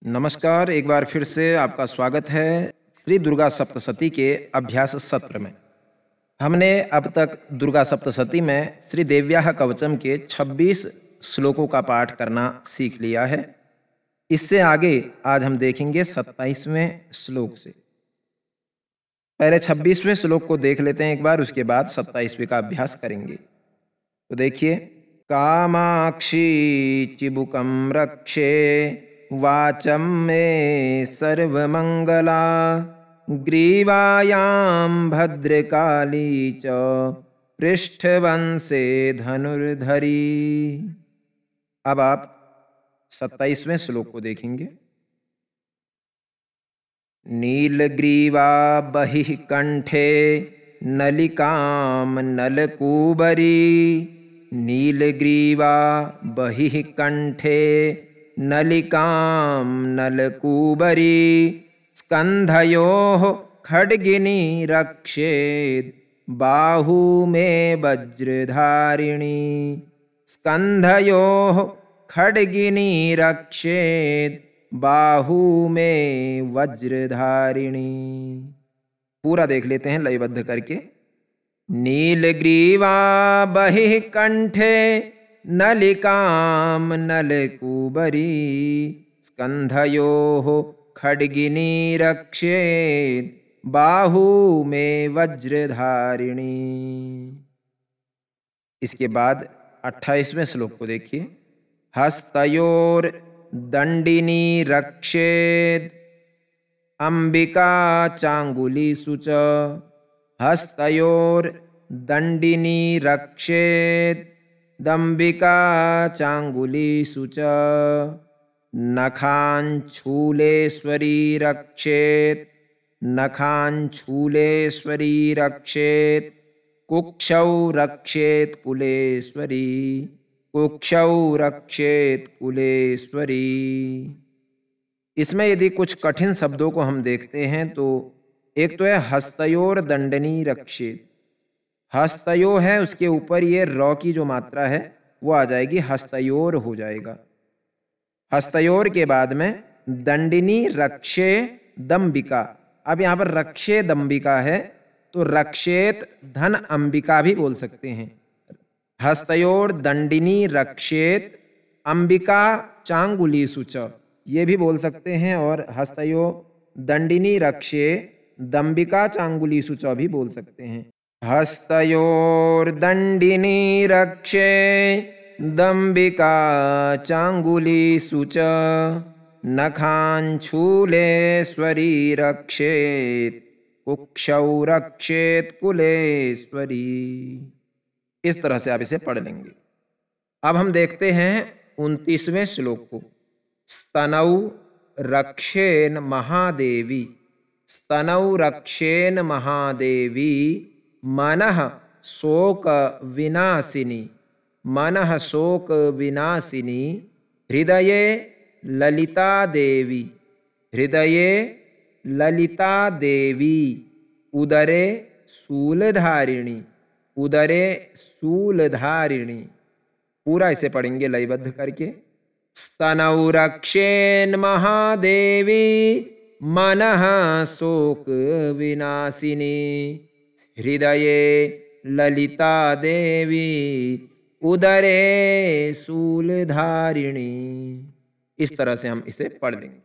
नमस्कार, एक बार फिर से आपका स्वागत है श्री दुर्गा सप्तशती के अभ्यास सत्र में। हमने अब तक दुर्गा सप्तशती में श्री देव्याः कवचम के 26 श्लोकों का पाठ करना सीख लिया है। इससे आगे आज हम देखेंगे 27वें श्लोक से। पहले 26वें श्लोक को देख लेते हैं एक बार, उसके बाद 27वें का अभ्यास करेंगे। तो देखिए, कामाक्षी चिबुकम रक्षे वाचं मे सर्वमंगला ग्रीवायां भद्रकाली च पृष्ठवंशे धनुर्धरी। अब आप 27वें श्लोक को देखेंगे। नीलग्रीवा बहिः कंठे नलिकां नलकूबरी नीलग्रीवा बहिः कंठे नलिकां नलकूबरी स्कंधयोः खड्गिनी रक्षेत् बाहू मे वज्रधारिणी स्कंधयोः खड्गिनी रक्षेत् बाहू में वज्रधारिणी। पूरा देख लेते हैं लयबद्ध करके। नीलग्रीवा बहिः कंठे नलिकां नलकूबरी स्कंधयोः खड्गिनी रक्षेत् बाहू में वज्रधारिणी। इसके बाद 28वें श्लोक को देखिए। हस्तयोर दंडिनी रक्षेत् अंबिका चांगुलीषु च हस्तयोर दंडिनी रक्षेत् दंबिका चांगुलीषु च नखांशूलेश्वरी रक्षेत् नखांशूलेश्वरी रक्षेत् कुक्षौ रक्षेत् कुलेश्वरी कुक्षौ रक्षेत् कुलेश्वरी। इसमें यदि कुछ कठिन शब्दों को हम देखते हैं तो एक तो है हस्तयोर दंडनी रक्षेत्। हस्तयो है, उसके ऊपर ये रौ की जो मात्रा है वो आ जाएगी, हस्तयोर हो जाएगा। हस्तयोर के बाद में दंडिनी रक्षे दंबिका। अब यहाँ पर रक्षे दंबिका है तो रक्षेत धन अंबिका भी बोल सकते हैं। हस्तयोर दंडिनी रक्षेत अंबिका चांगुलीषु च ये भी बोल सकते हैं, और हस्तयो दंडिनी रक्षे दंबिका चांगुलीषु च भी बोल सकते हैं। हस्तयोर दंडिनी रक्षे दंबिका चांगुलीषु च नखांशूलेश्वरी रक्षेत् कुक्षौ रक्षेत् कुलेश्वरी। इस तरह से आप इसे पढ़ लेंगे। अब हम देखते हैं 29वें श्लोक को। स्तनौ रक्षेन महादेवी स्तनौ रक्षेन महादेवी मनः शोक विनाशिनी मनः शोक विनाशिनी हृदये ललिता देवी हृदये ललिता देवी उदरे शूलधारिणी उदरे शूलधारिणी। पूरा इसे पढ़ेंगे लयबद्ध करके। स्तनौ रक्षेन महादेवी मनः शोक विनाशिनी हृदये ललिता देवी उदरे शूलधारिणी। इस तरह से हम इसे पढ़ लेंगे।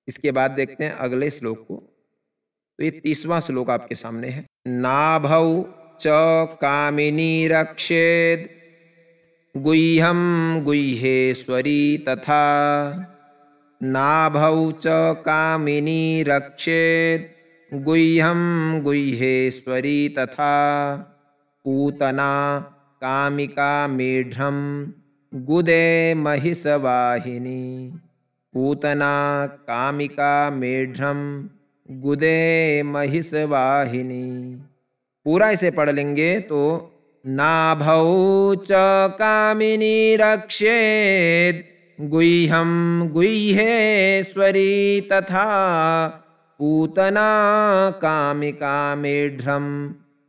इसके बाद देखते हैं अगले श्लोक को। तो ये 30वां श्लोक आपके सामने है। नाभौ च कामिनी रक्षेत् गुह्यं गुह्येश्वरी तथा नाभौ च कामिनी रक्षेत् गुह्यं गुह्येश्वरी तथा पूतना कामिका मेढ्रं गुदे महिषवाहिनी पूतना कामिका मेढ्रं गुदे महिषवाहिनी। पूरा इसे पढ़ लेंगे तो नाभौ च कामिनी रक्षेत् गुह्यं गुह्येश्वरी तथा पूतना कामिका मेढ्रं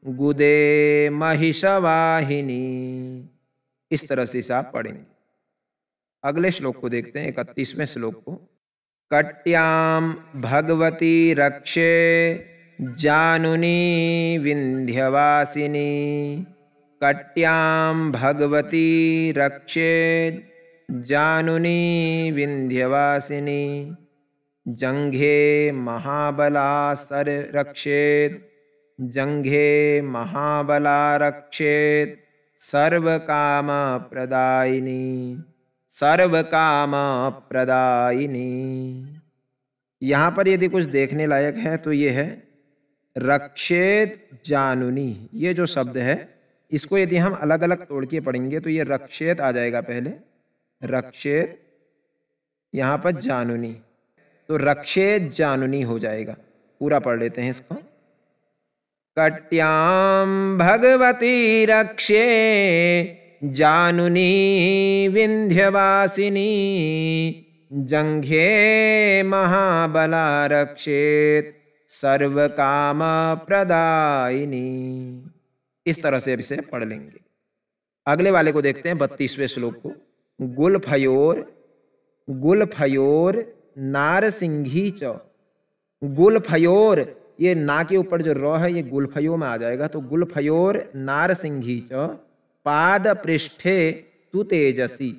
गुदे महिषवाहिनी। इस तरह से इसे आप पढ़ेंगे। अगले श्लोक को देखते हैं, 31वें श्लोक को। कट्यां भगवती रक्षे जानुनी विंध्यवासिनी। कट्यां भगवती रक्षे जानुनी विंध्यवासिनी। जंघे महाबला सर रक्षेत। जंघे महाबला रक्षेत सर्वकाम प्रदायिनी। सर्वकाम प्रदायिनी। यहाँ पर यदि कुछ देखने लायक है तो ये है रक्षेत जानुनी। ये जो शब्द है इसको यदि हम अलग अलग तोड़ के पढ़ेंगे तो ये रक्षेत आ जाएगा पहले, रक्षेत, यहाँ पर जानुनी, तो रक्षेत जानुनी हो जाएगा। पूरा पढ़ लेते हैं इसको। कट्यां भगवती रक्षे जानुनी विंध्यवासिनी। जंघे महाबला रक्षेत सर्वकाम प्रदायिनी। इस तरह से इसे पढ़ लेंगे। अगले वाले को देखते हैं 32वें श्लोक को। गुलफयोर गुलफयोर नारसिंघी च। गुलफयोर, ये ना के ऊपर जो र है ये गुलफयो में आ जाएगा, तो गुलफयोर नारसिंघी च पाद पृष्ठे तु तेजसी।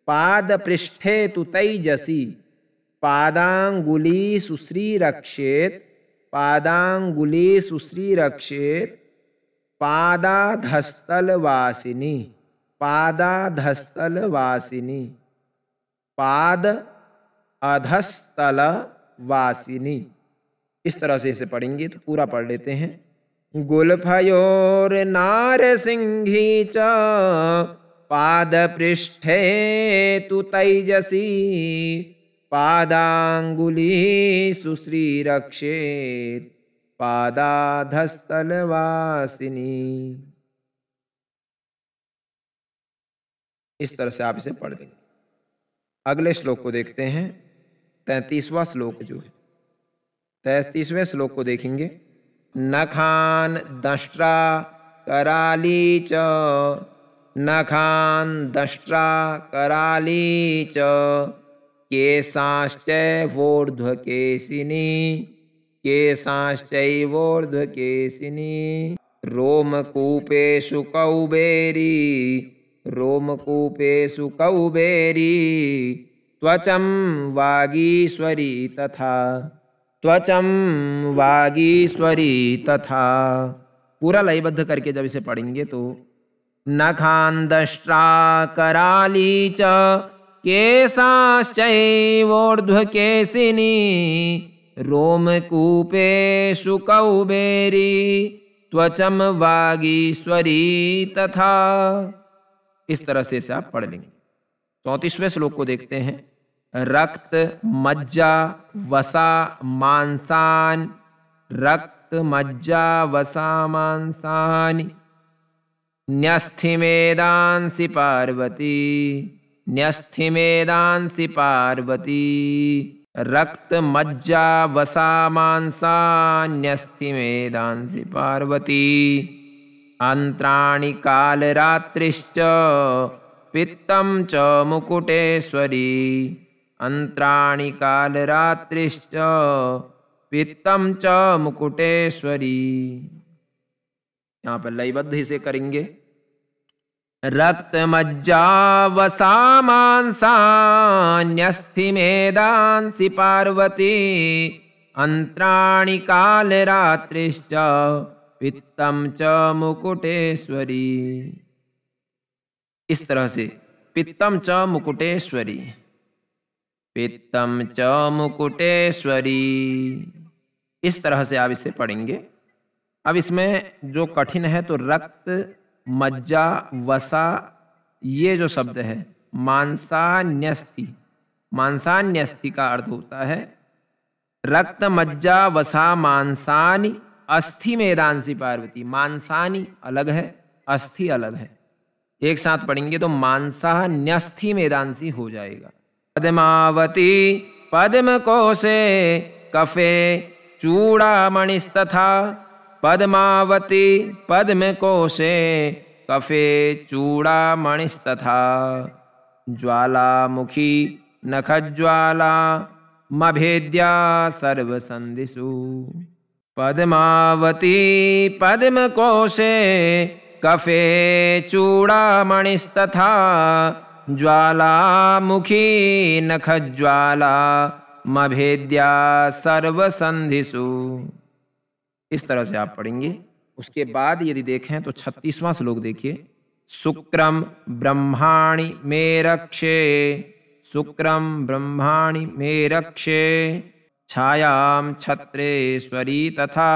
पाद पृष्ठे तु तेजसी। पादांगुली सुश्री रक्षेत। पादांगुली सुश्री रक्षेत पादाधस्तल वासिनी। पादाधस्तल वासिनी। पाद अधस्तल वासिनी। इस तरह से इसे पढ़ेंगे तो पूरा पढ़ लेते हैं। गुलफयोर नारसिंघी च पाद पृष्ठे तु तैजसी। पादांगुली सुश्री रक्षेत पादाधस्तल वासिनी। इस तरह से आप इसे पढ़ देंगे। अगले श्लोक को देखते हैं, 33वां श्लोक जो है। 33वें श्लोक को देखेंगे। नखान दंष्ट्रा कराली च। नखान दंष्ट्रा कराली च केशाश्चैवोर्ध्वकेशिनी। केशाश्चैवोर्ध्वकेशिनी। रोमकूपेषु कौबेरी। रोमकूपेषु कौबेरी। त्वचं वागीश्वरी तथा। त्वचं वागीश्वरी तथा। पूरा लयबद्ध करके जब इसे पढ़ेंगे तो नखान दंष्ट्रा कराली च केशाश्चैवोर्ध्वकेशिनी। रोमकूपेषु कौबेरी। त्वचं वागीश्वरी तथा। इस तरह से इसे आप पढ़ लेंगे। 34वें श्लोक को देखते हैं। रक्त मज्जा वसा मांसान। रक्त मज्जा वसा मांसानि। न्यस्थिमेदांसि पार्वती। न्यस्थिमेदांसि पार्वती। रक्त मज्जा वसा मांसान्यस्थिमेदांसि पार्वती। अंत्राणि कालरात्रिश्च पित्तं च मुकुटेश्वरी। अंत्राणि कालरात्रिश्च पित्तं च मुकुटेश्वरी। यहाँ पर लयबद्ध इसे करेंगे। रक्त मज्जा वसा मांसान्यस्थिमेदांसि पार्वती। अंत्राणि कालरात्रिश्च पित्तं च मुकुटेश्वरी। इस तरह से पित्तं च मुकुटेश्वरी। पित्तं च मुकुटेश्वरी। इस तरह से आप इसे पढ़ेंगे। अब इसमें जो कठिन है तो रक्त मज्जा वसा, ये जो शब्द है मांसान्यस्थि। मांसान्यस्थि का अर्थ होता है रक्त मज्जा वसा मांसानि अस्थि मेदांसी पार्वती। मांसानि अलग है, अस्थि अलग है। एक साथ पढ़ेंगे तो मांसा न्यस्थि मेदांसी हो जाएगा। पद्मावती पद्म कोशे कफे चूड़ामणिस्तथा। पद्मावती पद्म कोशे कफे चूड़ामणिस्तथा। ज्वालामुखी नखज्वाला मभेद्या सर्वसन्धिषु। पद्मावती पद्मकोशे कफे चूड़ामणिस्तथा ज्वालामुखी नखज्वाला मभेद्या सर्वसन्धिषु। इस तरह से आप पढ़ेंगे। उसके बाद यदि देखें तो 36वां श्लोक देखिए। शुक्रम ब्रह्माणि मे रक्षे, शुक्रम ब्रह्माणि मे रक्षे, छायां छत्रेश्वरी तथा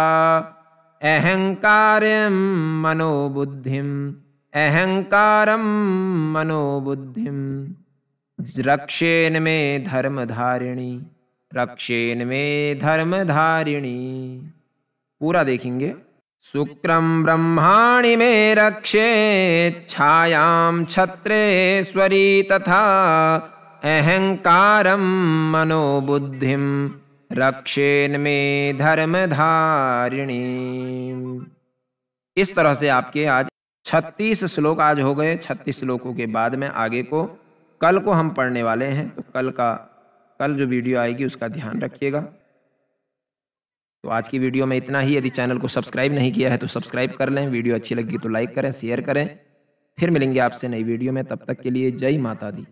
अहंकारं मनोबुद्धिं, अहंकारं मनोबुद्धिं रक्षेन मे धर्मधारिणी, रक्षेन मे धर्मधारिणी। पूरा देखेंगे। शुक्रम ब्रह्माणि मे रक्षेत्, छायां छत्रेश्वरी तथा अहंकारं मनोबुद्धिं रक्षेन मे धर्मधारिणी। इस तरह से आपके आज 36 श्लोक आज हो गए। 36 श्लोकों के बाद में आगे को कल को हम पढ़ने वाले हैं। तो कल जो वीडियो आएगी उसका ध्यान रखिएगा। तो आज की वीडियो में इतना ही। यदि चैनल को सब्सक्राइब नहीं किया है तो सब्सक्राइब कर लें। वीडियो अच्छी लगी तो लाइक करें, शेयर करें। फिर मिलेंगे आपसे नई वीडियो में। तब तक के लिए जय माता दी।